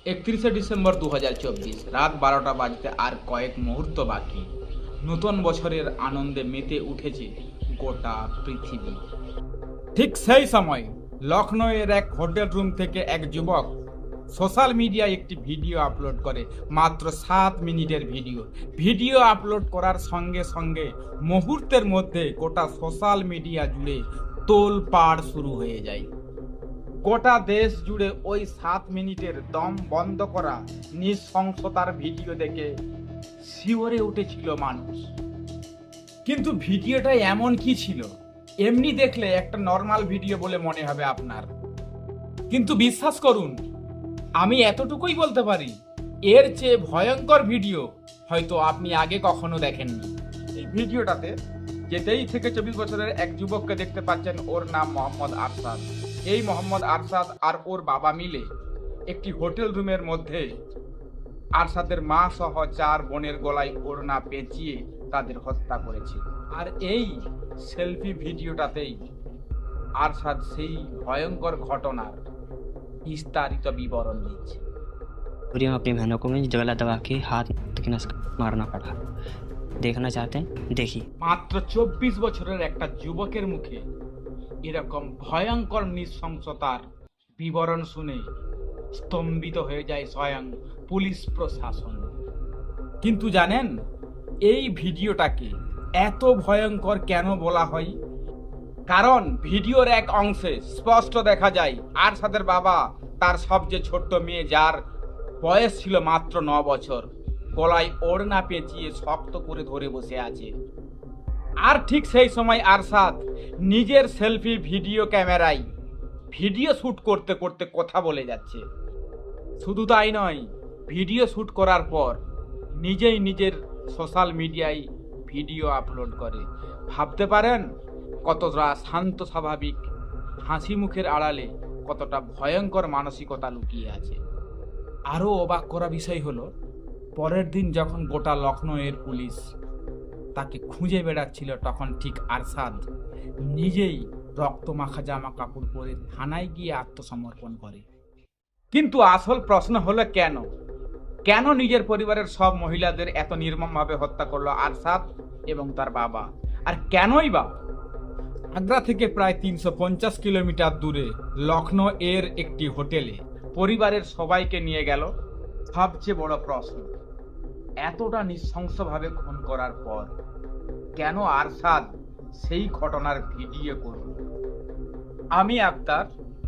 31শে December 2024, রাত 12টা বাজতে আর কয়েক মুহূর্ত বাকি। নতুন বছরের আনন্দে মেতে উঠেছে গোটা পৃথিবী। ঠিক সেই সময় লখনৌয়ের এক হোটেল রুম থেকে এক যুবক সোশ্যাল মিডিয়ায় একটি ভিডিও আপলোড করে। মাত্র 7 মিনিটের ভিডিও আপলোড করার সঙ্গে সঙ্গে মুহূর্তের মধ্যে গোটা সোশ্যাল মিডিয়া জুড়ে তোলপাড় শুরু হয়ে যায়। গোটা দেশ জুড়ে ওই 7 মিনিটের দম বন্ধ করা নৃশংসতার ভিডিও দেখে শিওরে উঠেছিল মানুষ। কিন্তু ভিডিওটা এমন কি ছিল? এমনি দেখলে একটা নর্মাল ভিডিও বলে মনে হবে আপনার, কিন্তু বিশ্বাস করুন, আমি এতটুকুই বলতে পারি, এর চেয়ে ভয়ঙ্কর ভিডিও হয়তো আপনি আগে কখনো দেখেননি। এই ভিডিওটাতে যে 23 থেকে 24 বছরের এক যুবককে দেখতে পাচ্ছেন, ওর নাম মোহাম্মদ আরশাদ। এই মোহাম্মদ আরশাদ আর ওর বাবা মিলে একটি হোটেল রুমের মধ্যে আরশাদের মা সহ 4 বোনের গলায় ওড়না পেঁচিয়ে তাদের হত্যা করেছে। আর এই সেলফি ভিডিওটাতেই আরশাদ সেই ভয়ঙ্কর ঘটনার বিস্তারিত বিবরণ দিচ্ছে। पूरी हम अपनी बहनों को में जगला दबा के हाथ तक नस मारना पड़ा। देखना चाहते हैं देखिए। মাত্র 24 বছরের একটা যুবকের মুখে এরকম ভয়ঙ্কর নৃশংসতার বিবরণ শুনে স্তম্ভিত হয়ে যায় স্বয়ং পুলিশ প্রশাসন। কিন্তু জানেন, এই ভিডিওটাকে এত ভয়ঙ্কর কেন বলা হয়? কারণ ভিডিওর এক অংশে স্পষ্ট দেখা যায় আরশাদের বাবা তার সবচেয়ে ছোট্ট মেয়ে, যার বয়স ছিল মাত্র 9 বছর, গলায় ওড়না পেঁচিয়ে শক্ত করে ধরে বসে আছে। আর ঠিক সেই সময় আরশাদ নিজের সেলফি ভিডিও ক্যামেরায় ভিডিও শ্যুট করতে করতে কথা বলে যাচ্ছে। শুধু তাই নয়, ভিডিও শ্যুট করার পর নিজেই নিজের সোশ্যাল মিডিয়ায় ভিডিও আপলোড করে। ভাবতে পারেন কতটা শান্ত স্বাভাবিক হাসি মুখের আড়ালে কতটা ভয়ঙ্কর মানসিকতা লুকিয়ে আছে। আরও অবাক করা বিষয় হলো, পরের দিন যখন গোটা লখনৌয়ের পুলিশ তাকে খুঁজে বেড়াচ্ছিল, তখন ঠিক আরশাদ নিজেই রক্তমাখা জামা কাপড় পরে থানায় গিয়ে আত্মসমর্পণ করে। কিন্তু আসল প্রশ্ন হলো, কেন নিজের পরিবারের সব মহিলাদের এত নির্মমভাবে হত্যা করলো আরশাদ এবং তার বাবা? আর কেনই বা আগ্রা থেকে প্রায় 350 কিলোমিটার দূরে লখনৌ এর একটি হোটেলে পরিবারের সবাইকে নিয়ে গেল? সবচেয়ে বড় প্রশ্ন, এতটা নৃশংসভাবে খুন করার পর কেন আরশাদ সেই ঘটনার ভিডিও করল? আমি আক্তার,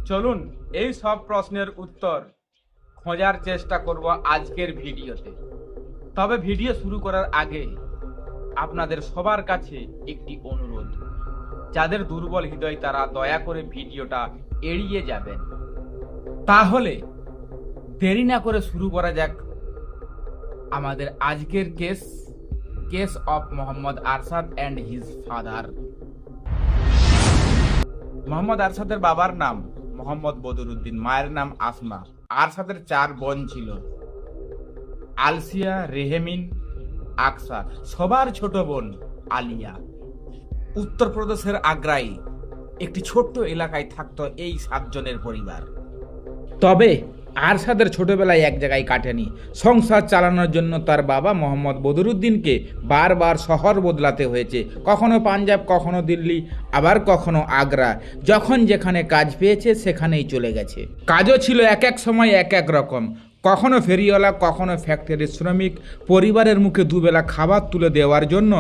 চলুন এই সব প্রশ্নের উত্তর খোঁজার চেষ্টা করব আজকের ভিডিওতে। তবে ভিডিও শুরু করার আগে আপনাদের সবার কাছে একটি অনুরোধ, যাদের দুর্বল হৃদয় তারা দয়া করে ভিডিওটা এড়িয়ে যাবেন। তাহলে দেরি না করে শুরু করা যাক আমাদের আজকের case of Mohammad Arshad and his father. Mohammad আরশাদের বাবার নাম মোহাম্মদ বদরুদ্দিন, মায়ের নাম আসমা। আরশাদের 4 বোন ছিল, আলসিয়া, রেহেমিন, আকসা, সবার ছোট বোন আলিয়া। উত্তরপ্রদেশের আগ্রায় একটি ছোট্ট এলাকায় থাকতো এই 7 জনের পরিবার। তবে আরশাদের ছোটবেলায় এক জায়গায় কাটেনি। সংসার চালানোর জন্য তার বাবা মোহাম্মদ বদরুদ্দিনকে বারবার শহর বদলাতে হয়েছে, কখনো পাঞ্জাব, কখনো দিল্লি, আবার কখনো আগ্রা। যখন যেখানে কাজ পেয়েছে সেখানেই চলে গেছে। কাজও ছিল এক এক সময় এক এক রকম, কখনো ফেরিওয়ালা, কখনো ফ্যাক্টরির শ্রমিক। পরিবারের মুখে দুবেলা খাবার তুলে দেওয়ার জন্য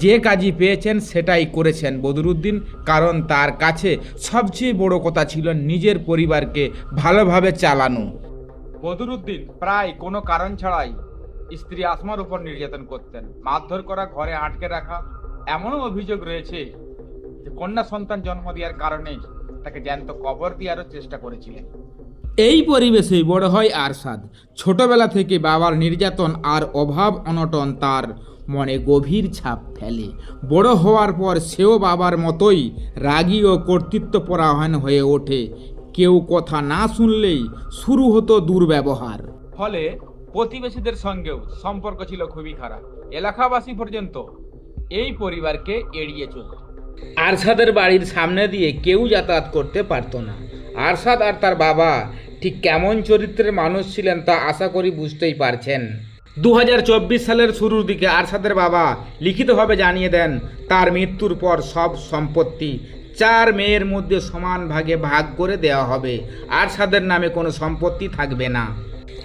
যে কাজই পেয়েছেন সেটাই করেছেন বদরুদ্দিন, কারণ তার কাছে সবচেয়ে বড় কথা ছিল নিজের পরিবারকে ভালোভাবে চালানো। বদরুদ্দিন প্রায় কোনো কারণ ছাড়াই স্ত্রী আসমার উপর নির্যাতন করতেন, মারধর করা, ঘরে আটকে রাখা। এমনও অভিযোগ রয়েছে যে কন্যা সন্তান জন্ম দেওয়ার কারণে তাকে জ্যান্ত কবর দেওয়ারও চেষ্টা করেছিলেন। এই পরিবেশেই বড় হয় আরশাদ। ছোটবেলা থেকে বাবার নির্যাতন আর অভাব অনটন তার মনে গভীর ছাপ ফেলে। বড় হওয়ার পর সেও বাবার মতোই রাগী ও কর্তৃত্বপরায়ণ হয়ে ওঠে। কেউ কথা না শুনলেই শুরু হতো দুর্ব্যবহার। ফলে প্রতিবেশীদের সঙ্গেও সম্পর্ক ছিল খুবই খারাপ। এলাকাবাসী পর্যন্ত এই পরিবারকে এড়িয়ে চলত। আরশাদের বাড়ির সামনে দিয়ে কেউ যাতায়াত করতে পারত না। আরশাদ আর তার বাবা ঠিক কেমন চরিত্রের মানুষ ছিলেন তা আশা করি বুঝতেই পারছেন। 2024 সালের শুরুর দিকে আরশাদের বাবা লিখিতভাবে জানিয়ে দেন তার মৃত্যুর পর সব সম্পত্তি 4 মেয়ের মধ্যে সমান ভাগে ভাগ করে দেওয়া হবে, আরশাদের নামে কোনো সম্পত্তি থাকবে না।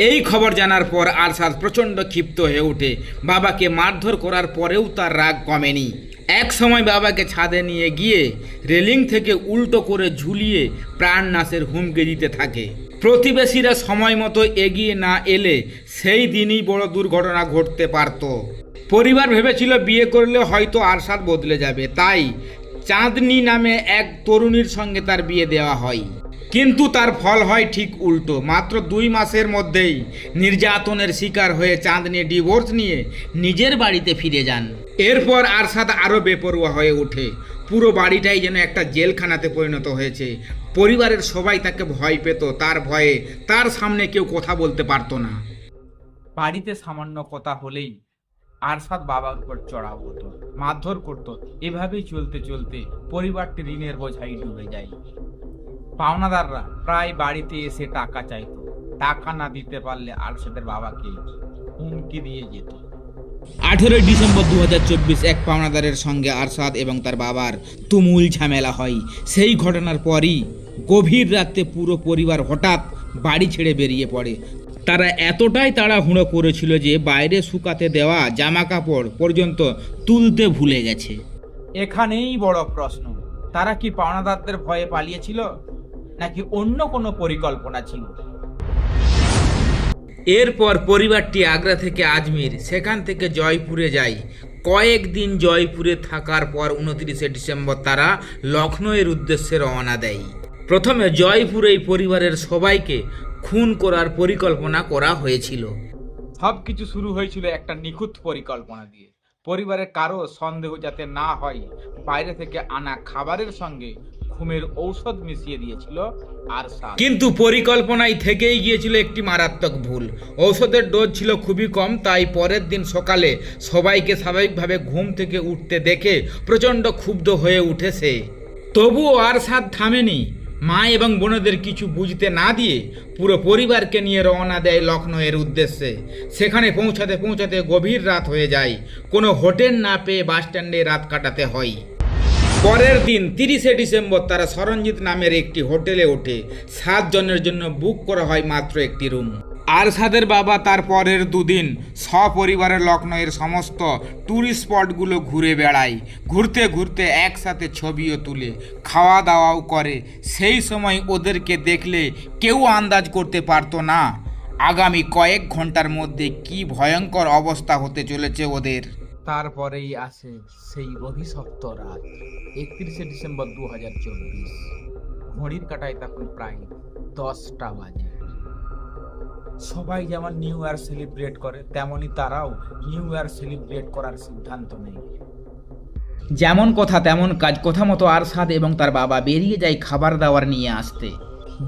এই খবর জানার পর আরশাদ প্রচণ্ড ক্ষিপ্ত হয়ে ওঠে। বাবাকে মারধর করার পরেও তার রাগ কমেনি। এক সময় বাবাকে ছাদে নিয়ে গিয়ে রেলিং থেকে উল্টো করে ঝুলিয়ে প্রাণনাশের হুমকি দিতে থাকে। প্রতিবেশীরা সময় মতো এগিয়ে না এলে সেই দিনই বড় দুর্ঘটনা ঘটতে পারত। পরিবার ভেবেছিল বিয়ে করলে হয়তো আরশাদ বদলে যাবে, তাই চাঁদনি নামে এক তরুণীর সঙ্গে তার বিয়ে দেওয়া হয়। কিন্তু তার ফল হয় ঠিক উল্টো। মাত্র 2 মাসের মধ্যেই নির্যাতনের শিকার হয়ে চাঁদনি ডিভোর্স নিয়ে নিজের বাড়িতে ফিরে যান। এরপর আরশাদ আরও বেপরোয়া হয়ে ওঠে। পুরো বাড়িটাই যেন একটা জেলখানাতে পরিণত হয়েছে। পরিবারের সবাই তাকে ভয় পেত, তার ভয়ে তার সামনে কেউ কথা বলতে পারতো না। বাড়িতে সামান্য কথা হলেই আরশাদ বাবার উপর চড়াও হতো, মারধর করতো। এভাবেই চলতে চলতে পরিবারটি ঋণের বোঝাই ডুবে যায়। পাওনাদাররা প্রায় বাড়িতে এসে টাকা চাইতো। টাকা না দিতে পারলে আরশাদের বাবাকে হুমকি দিয়ে যেত। 18 ডিসেম্বর 2024 এক পাওনাদারের সঙ্গে আরশাদ এবং তার বাবার তুমুল ঝামেলা হয়। সেই ঘটনার পরই গভীর রাতে পুরো পরিবার হঠাৎ বাড়ি ছেড়ে বেরিয়ে পড়ে। তারা এতটাই তাড়াহুড়ো করেছিল যে বাইরে শুকাতে দেওয়া জামা কাপড় পর্যন্ত তুলতে ভুলে গেছে। এখানেই বড় প্রশ্ন, তারা কি পাওনাদারদের ভয়ে পালিয়েছিল নাকি অন্য কোনো পরিকল্পনা ছিল? এরপর পরিবারটি আগ্রা থেকে আজমির, সেখান থেকে জয়পুরে যায়। কয়েকদিন জয়পুরে থাকার পর 29 ডিসেম্বর তারা লখনৌয়ের উদ্দেশ্যে রওনা দেয়। প্রথমে জয়পুরেই পরিবারের সবাইকে খুন করার পরিকল্পনা করা হয়েছিল। সবকিছু শুরু হয়েছিল একটা নিখুঁত পরিকল্পনা দিয়ে। পরিবারের কারো সন্দেহ যাতে না হয়, বাইরে থেকে আনা খাবারের সঙ্গে ঘুমের ঔষধ মিশিয়ে দিয়েছিল আরশাদ। কিন্তু পরিকল্পনায় থেকেই গিয়েছিল একটি মারাত্মক ভুল। ঔষধের ডোজ ছিল খুবই কম, তাই পরের দিন সকালে সবাইকে স্বাভাবিকভাবে ঘুম থেকে উঠতে দেখে প্রচণ্ড ক্ষুব্ধ হয়ে উঠে সে। তবুও আরশাদ থামেনি। মা এবং বোনদের কিছু বুঝতে না দিয়ে পুরো পরিবারকে নিয়ে রওনা দেয় লখনৌয়ের উদ্দেশ্যে। সেখানে পৌঁছাতে পৌঁছাতে গভীর রাত হয়ে যায়। কোনো হোটেল না পেয়ে বাস স্ট্যান্ডে রাত কাটাতে হয়। পরের দিন 30 ডিসেম্বর তারা সরঞ্জিত নামের একটি হোটেলে ওঠে। 7 জনের জন্য বুক করা হয় মাত্র একটি রুম। আরশাদের বাবা তার পরের 2 দিন সপরিবারে লখনৌয়ের সমস্ত ট্যুরিস্ট স্পটগুলো ঘুরে বেড়ায়। ঘুরতে ঘুরতে একসাথে ছবিও তুলে, খাওয়া দাওয়াও করে। সেই সময় ওদেরকে দেখলে কেউ আন্দাজ করতে পারতো না আগামী কয়েক ঘন্টার মধ্যে কি ভয়ঙ্কর অবস্থা হতে চলেছে ওদের। তারপরেই আসে সেই অভিশপ্ত রাত, 31 ডিসেম্বর 2024। ঘড়ির কাঁটায় তখন প্রায় 10টা বাজে। সবাই যেমন নিউ ইয়ার সেলিব্রেট করে, তেমনি তারাও নিউ ইয়ার সেলিব্রেট করার সিদ্ধান্ত নেয়। যেমন কথা তেমন কাজ। কথা মতো আরশাদ এবং তার বাবা বেরিয়ে যায় খাবার দাবার নিয়ে আসতে।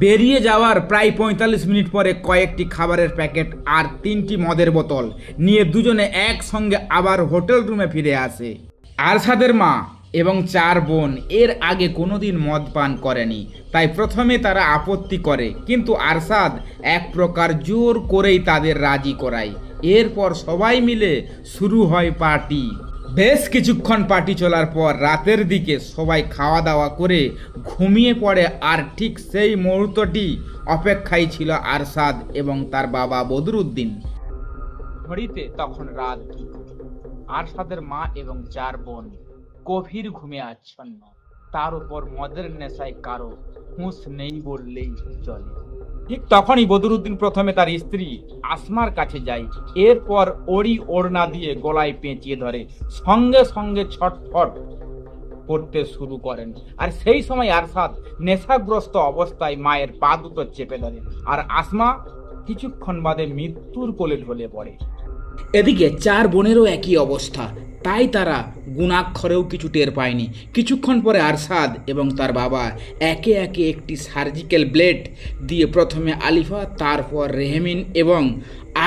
বেরিয়ে যাওয়ার প্রায় 45 মিনিট পরে কয়েকটি খাবারের প্যাকেট আর 3টি মদের বোতল নিয়ে দুজনে একসঙ্গে আবার হোটেল রুমে ফিরে আসে। আরশাদের মা এবং 4 বোন এর আগে কোনোদিন মদ পান করেনি, তাই প্রথমে তারা আপত্তি করে, কিন্তু আরশাদ এক প্রকার জোর করেই তাদের রাজি করায়। এরপর সবাই মিলে শুরু হয় পার্টি। বেশ কিছুক্ষণ পার্টি চলার পর রাতের দিকে সবাই খাওয়া দাওয়া করে ঘুমিয়ে পড়ে। আর ঠিক সেই মুহূর্তটি অপেক্ষায় ছিল আরশাদ এবং তার বাবা বদরুদ্দিন। ঘড়িতে তখন রাত 2। আরশাদের মা এবং 4 বোন গভীর ঘুমে আচ্ছন্ন। তার উপর মদের নেশায় কারো হুঁশ নেই বললেই চলে। ঠিক তখনই বদরুদ্দিন প্রথমে তার স্ত্রী আসমার কাছে যায়। এরপর ওড়ি ওড়না দিয়ে গলায় পেঁচিয়ে ধরে, সঙ্গে সঙ্গে ছটফট করতে শুরু করেন। আর সেই সময় আরশাদ নেশাগ্রস্ত অবস্থায় মায়ের পা দুটো চেপে ধরে, আর আসমা কিছুক্ষণ বাদে মৃত্যুর কোলে ঢলে পড়ে। এদিকে 4 বোনেরও একই অবস্থা, তাই তারা গুণাক্ষরেও কিছু টের পায়নি। কিছুক্ষণ পরে আরশাদ এবং তার বাবা একে একে একটি সার্জিক্যাল ব্লেড দিয়ে প্রথমে আলিফা, তারপর রেহমিন এবং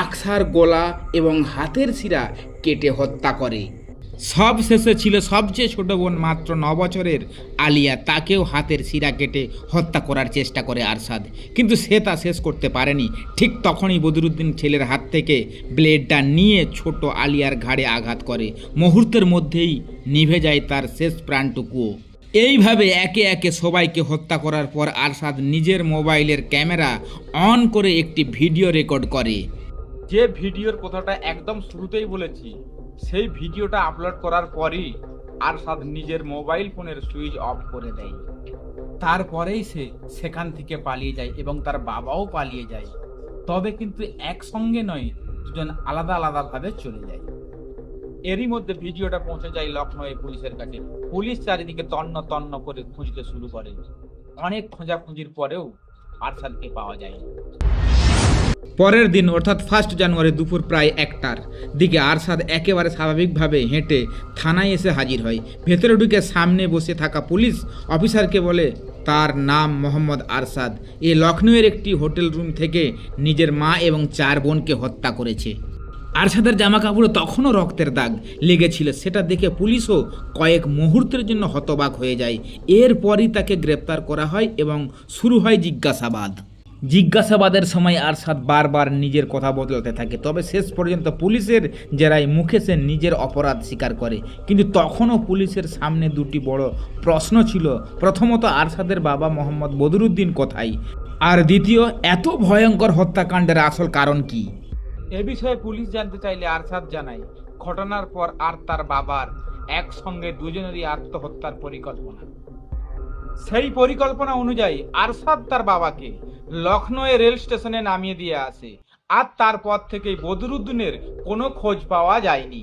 আকসার গলা এবং হাতের শিরা কেটে হত্যা করে। সব শেষে ছিল সবচেয়ে ছোট বোন মাত্র 9 বছরের আলিয়া, তাকেও হাতের শিরা কেটে হত্যা করার চেষ্টা করে আরশাদ, কিন্তু সে তা শেষ করতে পারেনি। ঠিক তখনই বদরুদ্দিন ছেলের হাত থেকে ব্লেডটা নিয়ে ছোট আলিয়ার ঘাড়ে আঘাত করে। মুহূর্তের মধ্যেই নিভে যায় তার শেষ প্রাণটুকুও। এইভাবে একে একে সবাইকে হত্যা করার পর আরশাদ নিজের মোবাইলের ক্যামেরা অন করে একটি ভিডিও রেকর্ড করে। যে ভিডিওর কথাটা একদম শুরুতেই বলেছি, সেই ভিডিওটা আপলোড করার পরই আরশাদ নিজের মোবাইল ফোনের সুইচ অফ করে দেয়। তারপরেই সে সেখান থেকে পালিয়ে যায় এবং তার বাবাও পালিয়ে যায়। তবে কিন্তু একসঙ্গে নয়, দুজন আলাদা আলাদাভাবে চলে যায়। এরই মধ্যে ভিডিওটা পৌঁছে যায় লখনৌ পুলিশের কাছে। পুলিশ চারিদিকে তন্ন তন্ন করে খুঁজতে শুরু করে। অনেক খোঁজাখুঁজির পরেও আরশাদকে পাওয়া যায়। পরের দিন অর্থাৎ 1 জানুয়ারি দুপুর প্রায় 1টার দিকে আরশাদ একেবারে স্বাভাবিকভাবে হেঁটে থানায় এসে হাজির হয়। ভেতরে ঢুকে সামনে বসে থাকা পুলিশ অফিসারকে বলে তার নাম মোহাম্মদ আরশাদ। এ লখনৌয়ের একটি হোটেল রুম থেকে নিজের মা এবং 4 বোনকে হত্যা করেছে। আরশাদের জামা কাপড়ে তখনও রক্তের দাগ লেগেছিল। সেটা দেখে পুলিশও কয়েক মুহূর্তের জন্য হতবাক হয়ে যায়। এরপরই তাকে গ্রেপ্তার করা হয় এবং শুরু হয় জিজ্ঞাসাবাদের সময় আরশাদ বারবার নিজের কথা বদলাতে থাকে। তবে শেষ পর্যন্ত পুলিশের জেরায় মুখে সে নিজের অপরাধ স্বীকার করে। কিন্তু তখনও পুলিশের সামনে দুটি বড় প্রশ্ন ছিল। প্রথমত, আরশাদের বাবা মোহাম্মদ বদরুদ্দিন কোথায়? আর দ্বিতীয়, এত ভয়ঙ্কর হত্যাকাণ্ডের আসল কারণ কি? এ বিষয়ে পুলিশ জানতে চাইলে আরশাদ জানায়, ঘটনার পর আর তার বাবার একসঙ্গে দুজনেরই আত্মহত্যার পরিকল্পনা। সেই পরিকল্পনা অনুযায়ী আরশাদ তার বাবাকে লখনৌ রেল স্টেশনে নামিয়ে দিয়ে আসে। আর তারপর থেকেই বদরুদ্দিনের কোনো খোঁজ পাওয়া যায়নি।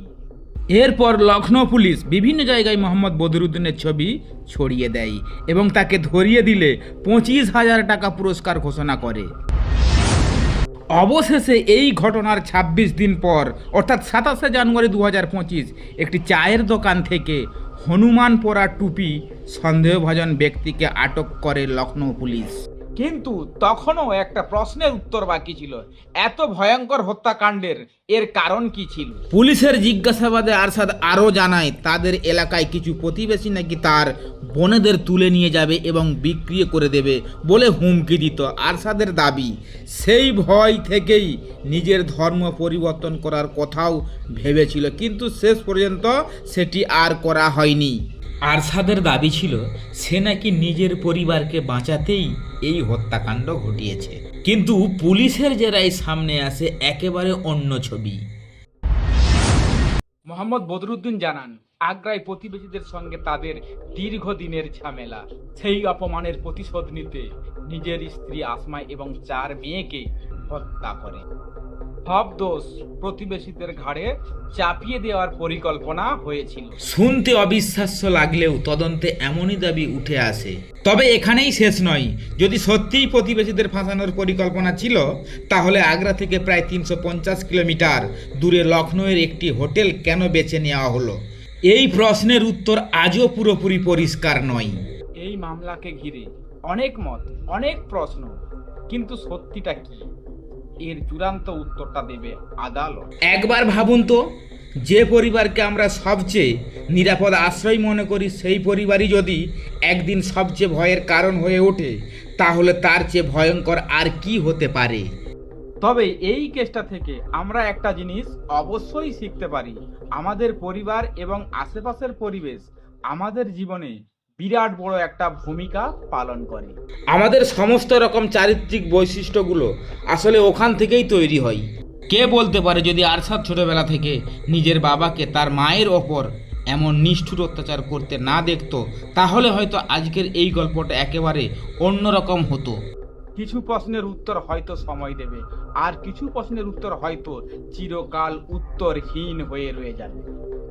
এরপর লখনৌ পুলিশ বিভিন্ন জায়গায় মোহাম্মদ বদরুদ্দিনের ছবি ছড়িয়ে দেয় এবং তাকে ধরিয়ে দিলে 25,000 টাকা পুরস্কার ঘোষণা করে। অবশেষে এই ঘটনার 26 দিন পর অর্থাৎ 27 জানুয়ারি 2025 একটি চায়ের দোকান থেকে হনুমান পরা টুপি সন্দেহভাজন ব্যক্তিকে আটক করে লখনৌ পুলিশ। কিন্তু তখনও একটা প্রশ্নের উত্তর বাকি ছিল, এত ভয়ঙ্কর হত্যাকাণ্ডের এর কারণ কি ছিল? পুলিশের জিজ্ঞাসাবাদে আরশাদ আরও জানায়, তাদের এলাকায় কিছু প্রতিবেশী নাকি তার বোনেদের তুলে নিয়ে যাবে এবং বিক্রি করে দেবে বলে হুমকি দিত। আরশাদের দাবি, সেই ভয় থেকেই নিজের ধর্ম পরিবর্তন করার কথাও ভেবেছিল, কিন্তু শেষ পর্যন্ত সেটি আর করা হয়নি। আরশাদের দাবি ছিল সে নাকি নিজের পরিবারকে বাঁচাতেই এই হত্যাকাণ্ড ঘটিয়েছে। কিন্তু পুলিশের জেরায় সামনে আসে একেবারে অন্য ছবি। মোহাম্মদ বদরুদ্দিন জানান, আগ্রায় প্রতিবেশীদের সঙ্গে তাদের দীর্ঘদিনের ঝামেলা। সেই অপমানের প্রতিশোধ নিতে নিজের স্ত্রী আসমা এবং 4 মেয়েকে হত্যা করে। সব দোষ প্রতিবেশীদের ঘাড়ে চাপিয়ে দেওয়ার পরিকল্পনা হয়েছিল। শুনতে অবিশ্বাস্য লাগলেও তদন্তে এমনই দাবি উঠে আসে। তবে এখানেই শেষ নয়। যদি সত্যিই প্রতিবেশীদের ফাঁসানোর পরিকল্পনা ছিল, তাহলে আগ্রা থেকে প্রায় 350 কিলোমিটার দূরে লখনৌয়ের একটি হোটেল কেন বেছে নেওয়া হলো? এই প্রশ্নের উত্তর আজও পুরোপুরি পরিষ্কার নয়। এই মামলাকে ঘিরে অনেক মত, অনেক প্রশ্ন, কিন্তু সত্যিটা কি? এর চূড়ান্ত উত্তরটা দেবে আদালত। একবার ভাবুন তো, যে পরিবারকে আমরা সবচেয়ে নিরাপদ আশ্রয় মনে করি, সেই পরিবারই যদি একদিন সবচেয়ে ভয়ের কারণ হয়ে ওঠে, তাহলে তার চেয়ে ভয়ঙ্কর আর কি হতে পারে? তবে এই কেসটা থেকে আমরা একটা জিনিস অবশ্যই শিখতে পারি, আমাদের পরিবার এবং আশেপাশের পরিবেশ আমাদের জীবনে বিরাট বড় একটা ভূমিকা পালন করে। আমাদের সমস্ত রকম চারিত্রিক বৈশিষ্ট্যগুলো আসলে ওখান থেকেই তৈরি হয়। কে বলতে পারে, যদি আরশাদ ছোটবেলা থেকে নিজের বাবাকে তার মায়ের ওপর এমন নিষ্ঠুর অত্যাচার করতে না দেখতো, তাহলে হয়তো আজকের এই গল্পটা একেবারে অন্যরকম হতো। কিছু প্রশ্নের উত্তর হয়তো সময় দেবে, আর কিছু প্রশ্নের উত্তর হয়তো চিরকাল উত্তরহীন হয়ে রয়ে যাবে।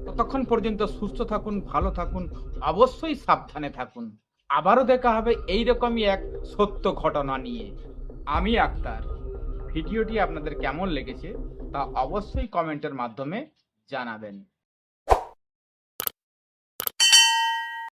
ততক্ষণ পর্যন্ত সুস্থ থাকুন, ভালো থাকুন, অবশ্যই সাবধানে থাকুন। আবারও দেখা হবে এইরকমই এক সত্য ঘটনা নিয়ে। আমি আক্তার। ভিডিওটি আপনাদের কেমন লেগেছে তা অবশ্যই কমেন্টের মাধ্যমে জানাবেন।